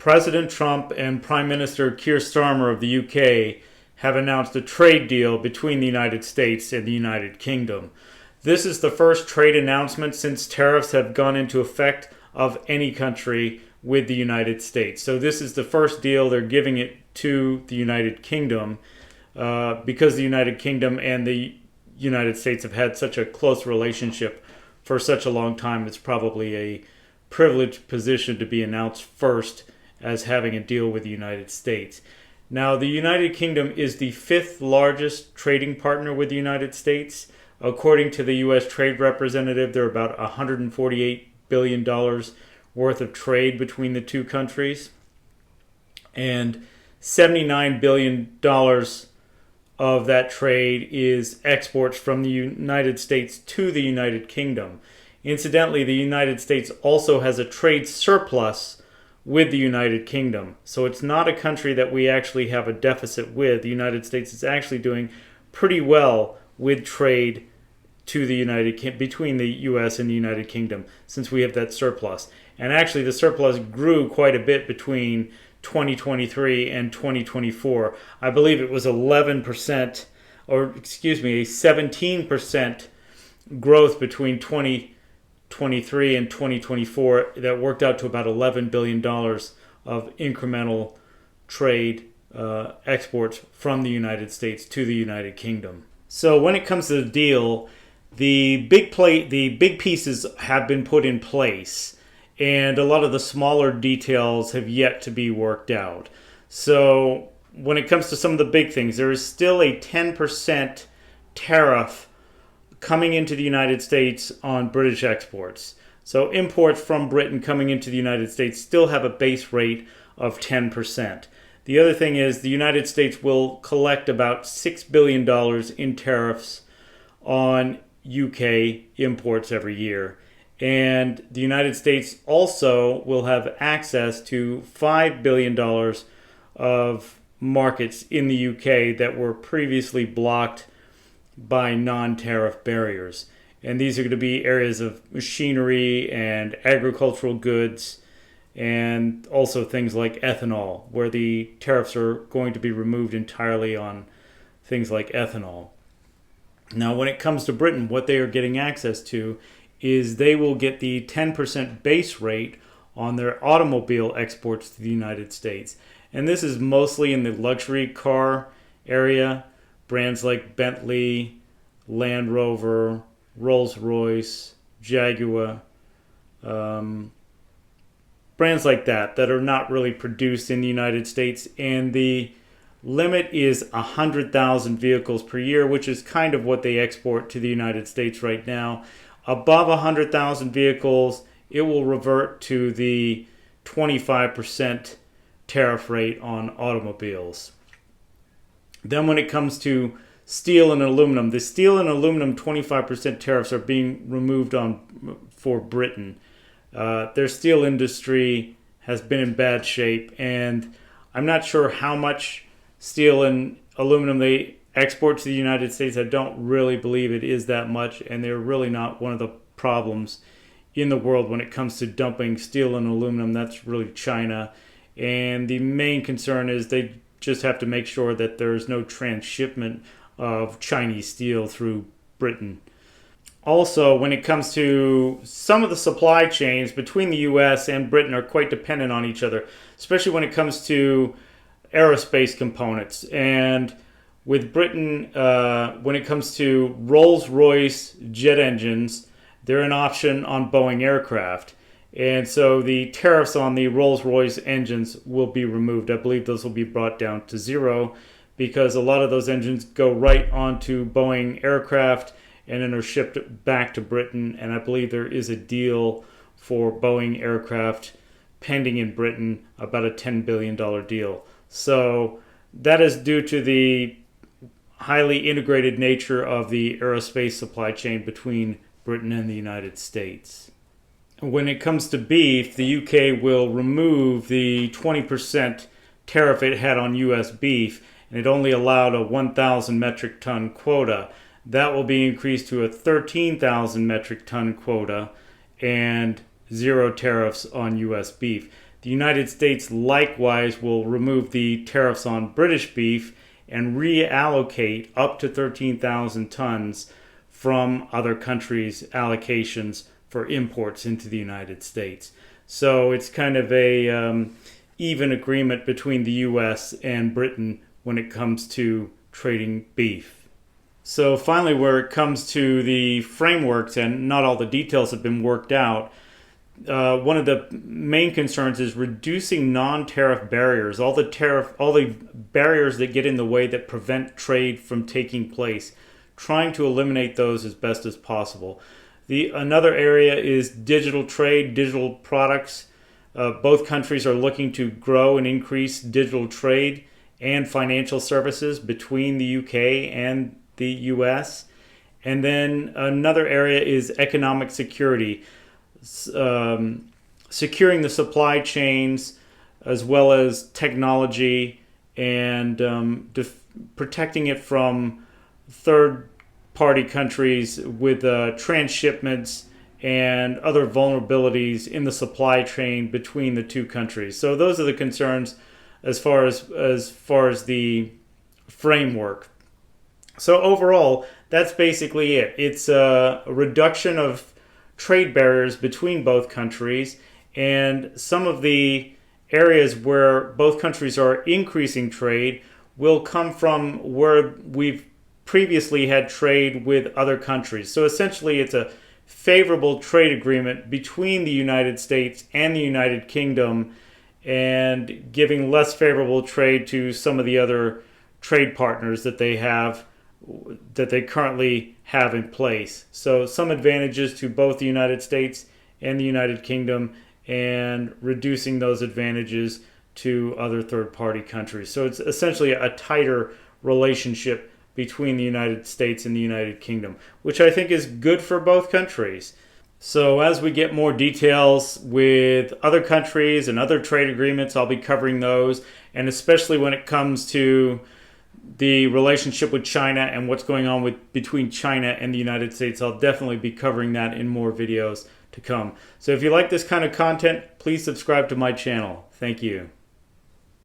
President Trump and Prime Minister Keir Starmer of the UK have announced a trade deal between the United States and the United Kingdom. This is the first trade announcement since tariffs have gone into effect of any country with the United States. So this is the first deal they're giving it to the United Kingdom because the United Kingdom and the United States have had such a close relationship for such a long time. It's probably a privileged position to be announced first as having a deal with the United States. Now, the United Kingdom is the fifth largest trading partner with the United States. According to the U.S. Trade Representative, there are about $148 billion worth of trade between the two countries. And $79 billion of that trade is exports from the United States to the United Kingdom. Incidentally, the United States also has a trade surplus with the United Kingdom. So it's not a country that we actually have a deficit with. The United States is actually doing pretty well with trade to the between the U.S. and the United Kingdom, since we have that surplus. And actually the surplus grew quite a bit between 2023 and 2024. I believe it was 11%, or excuse me, a 17% growth between 2023 and 2024 that worked out to about $11 billion of incremental trade exports from the United States to the United Kingdom. So when it comes to the deal, the big pieces have been put in place, and a lot of the smaller details have yet to be worked out. So when it comes to some of the big things, there is still a 10% tariff coming into the United States on British exports. So imports from Britain coming into the United States still have a base rate of 10%. The other thing is the United States will collect about $6 billion in tariffs on UK imports every year. And the United States also will have access to $5 billion of markets in the UK that were previously blocked by non-tariff barriers. And these are going to be areas of machinery and agricultural goods, and also things like ethanol, where the tariffs are going to be removed entirely on things like ethanol. Now, when it comes to Britain, what they are getting access to is they will get the 10% base rate on their automobile exports to the United States. And this is mostly in the luxury car area. Brands like Bentley, Land Rover, Rolls-Royce, Jaguar, brands like that are not really produced in the United States. And the limit is 100,000 vehicles per year, which is kind of what they export to the United States right now. Above 100,000 vehicles, it will revert to the 25% tariff rate on automobiles. Then when it comes to steel and aluminum, the steel and aluminum 25% tariffs are being removed for Britain. Their steel industry has been in bad shape, and I'm not sure how much steel and aluminum they export to the United States. I don't really believe it is that much, and they're really not one of the problems in the world when it comes to dumping steel and aluminum. That's really China, and the main concern is they just have to make sure that there's no transshipment of Chinese steel through Britain. Also, when it comes to some of the supply chains between the U.S. and Britain are quite dependent on each other, especially when it comes to aerospace components. And with Britain, when it comes to Rolls-Royce jet engines, they're an option on Boeing aircraft. And so the tariffs on the Rolls-Royce engines will be removed. I believe those will be brought down to zero because a lot of those engines go right onto Boeing aircraft and then are shipped back to Britain. And I believe there is a deal for Boeing aircraft pending in Britain, about a $10 billion deal. So that is due to the highly integrated nature of the aerospace supply chain between Britain and the United States. When it comes to beef, the UK will remove the 20% tariff it had on U.S. beef, and it only allowed a 1,000 metric ton quota. That will be increased to a 13,000 metric ton quota and zero tariffs on U.S. beef. The United States likewise will remove the tariffs on British beef and reallocate up to 13,000 tons from other countries' allocations for imports into the United States. So it's kind of a even agreement between the U.S. and Britain when it comes to trading beef. So finally, where it comes to the frameworks, and not all the details have been worked out, one of the main concerns is reducing non-tariff barriers, all the barriers that get in the way that prevent trade from taking place, trying to eliminate those as best as possible. Another area is digital trade, digital products. Both countries are looking to grow and increase digital trade and financial services between the UK and the US. And then another area is economic security. Securing the supply chains as well as technology and protecting it from third-party countries with transshipments and other vulnerabilities in the supply chain between the two countries. So those are the concerns as far as the framework. So overall, that's basically it. It's a reduction of trade barriers between both countries, and some of the areas where both countries are increasing trade will come from where we've previously had trade with other countries. So essentially it's a favorable trade agreement between the United States and the United Kingdom, and giving less favorable trade to some of the other trade partners that they currently have in place. So some advantages to both the United States and the United Kingdom, and reducing those advantages to other third-party countries. So it's essentially a tighter relationship between the United States and the United Kingdom, which I think is good for both countries. So as we get more details with other countries and other trade agreements, I'll be covering those, and especially when it comes to the relationship with China and what's going on between China and the United States, I'll definitely be covering that in more videos to come. So if you like this kind of content, please subscribe to my channel. Thank you.